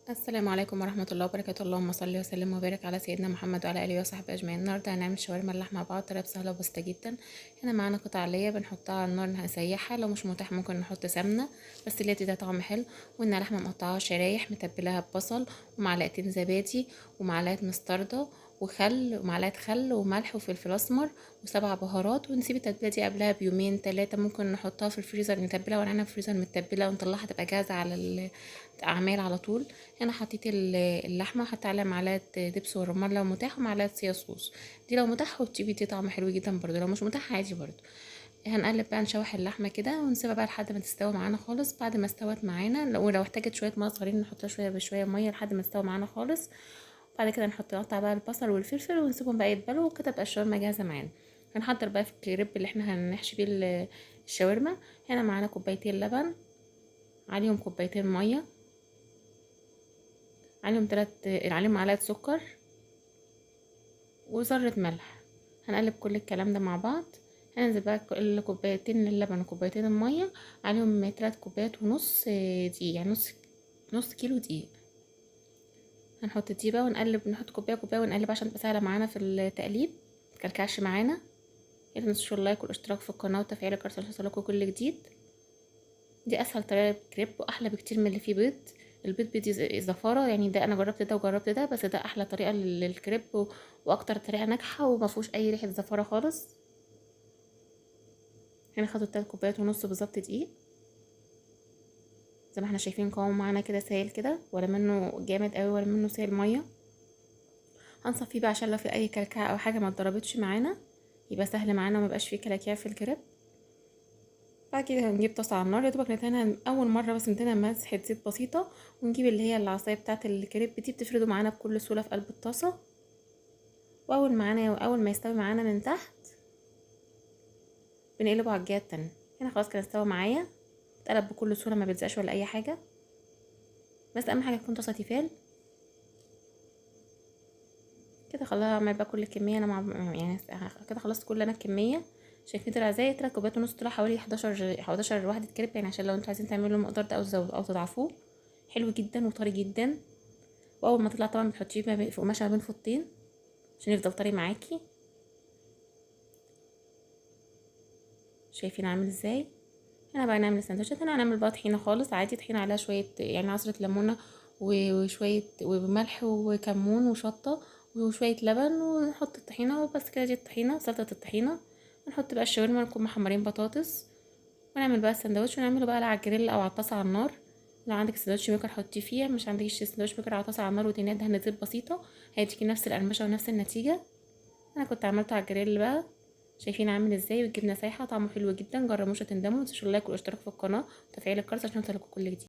السلام عليكم ورحمة الله وبركاته. اللهم صل وسلم وبارك على سيدنا محمد وعلى آله وصحبه أجمعين. النهاردة هنعمل شاورما اللحمة مع بعض بطريقة سهلة وبسيطة جدا. هنا معانا قطع ليا بنحطها على النار نسيحها، لو مش متاح ممكن نحط سمنة بس اللي ده طعم حلو. وإن لحمة مقطعة شرايح متبلاها ببصل ومعلقتين زبادي ومعلقة مستردة وخل ومعلقة خل وملح وفلفل أسمر وسبع بهارات، ونسيب التتبيلة دي قبلها بيومين 3. ممكن نحطها في الفريزر نتبلها ونعينها في الفريزر متبلة ونطلعها تبقى جاهزة على الأعمال على طول. هنا حطيت اللحمه، حط عليها معلقه دبس ورمان لو متاح ومعلقه صويا صوص، دي لو متاح وتجيبي دي طعم حلو جدا برضو، لو مش متاح عادي برضو. هنقلب بقى نشوح اللحمه كده ونسيبها بقى لحد ما تستوي معانا خالص. بعد ما استوت معانا لو احتاجت شويه ميه صغيرين نحطها شويه بشويه ميه لحد ما تستوي معانا خالص. بعد كده نقطع بقى البصل والفلفل ونسيبهم بقى يتبلوا وكده تبقى الشاورما جاهزه معانا. هنحضر بقى في الكريب اللي احنا هنحشي بيه الشاورما. هنا معانا كوبايتين لبن، عليهم كوبايتين ميه، عليهم معلقه سكر وذرة ملح. هنقلب كل الكلام ده مع بعض. هننزل بقى كوبايتين اللبن وكوبايتين المية عليهم 3 كوبايات ونص دقيق، يعني نص كيلو دقيق. هنحط دي بقى ونقلب، نحط كوباية ونقلب عشان تبقى سهلة معانا في التقليب متكلكعش معانا. يلا تنسوش اللايك والاشتراك في القناة وتفعيل الجرس عشان يوصلكوا كل جديد. دي اسهل طريقة للكريب واحلى بكتير من اللي فيه بيض. البيض بيدي زفاره، يعني ده انا جربت ده وجربت ده، بس ده احلى طريقه للكريب واكتر طريقه ناجحه وما فيهوش اي ريحه زفاره خالص. هنا خدت 3 كوبايات ونص بالظبط دقيق، زي ما احنا شايفين قوامه معانا كده سائل كده، ولا منه جامد قوي ولا منه سائل ميه. هنصفيه بقى عشان لو في اي كلكعه او حاجه ما اتضربتش معانا يبقى سهل معانا وما يبقاش فيه كلاكيع في الكريب. بعد كده هنجيب طاسه على النار، يا دوبك ندهنها اول مره بس ندهنها مسحه زيت بسيطه، ونجيب اللي هي العصايه بتاعه الكريب دي بتفرده معانا بكل سهوله في قلب الطاسه. اول ما يستوي معانا من تحت بنقلبه على الجهه التانية. هنا خلاص كده استوى معايا، اتقلب بكل سهوله ما بيلزقش ولا اي حاجه، بس اهم حاجه تكون طاسه تيفال. كده خلاص هعمل بقى كل كميه انا يعني كده خلصت كل انا الكميه. شايفين طلع زي 3 كوبايات ونص، طلع حوالي 11 وحده كريب، يعني عشان لو انتوا عايزين تعملوا المقدار ده او تزودوا او تضعفوه. حلو جدا وطري جدا. واول ما تطلع طبعا بتحطيه في قماشه ما بين فوطين عشان يفضل طري معاكي. شايفين عامل ازاي؟ هنا بقى نعمل السندوتشات. هنا هنعمل بقى طحينه خالص عادي، طحينه عليها شويه يعني عصره ليمونه وشويه وملح وكمون وشطه وشويه لبن، ونحط الطحينه وبس كده. دي الطحينه، سلطه الطحينه. نحط بقى الشاورما، نكون محمرين بطاطس، ونعمل بقى السندوتش ونعمله بقى على الجريل او على الطاسه على النار. لو عندك سندوتش ميكر حطيه فيه، مش عندكش سندوتش ميكر على طاسه على النار ودهنيه دهنه زيت بسيطه هيديكي نفس القرمشه ونفس النتيجه. انا كنت عملته على الجريل بقى. شايفين عامل ازاي؟ والجبنه سايحه طعمه حلو جدا. جربوش تندموا، متنسوش اللايك والاشتراك في القناه وتفعيل الجرس عشان يوصلكوا كل جديد.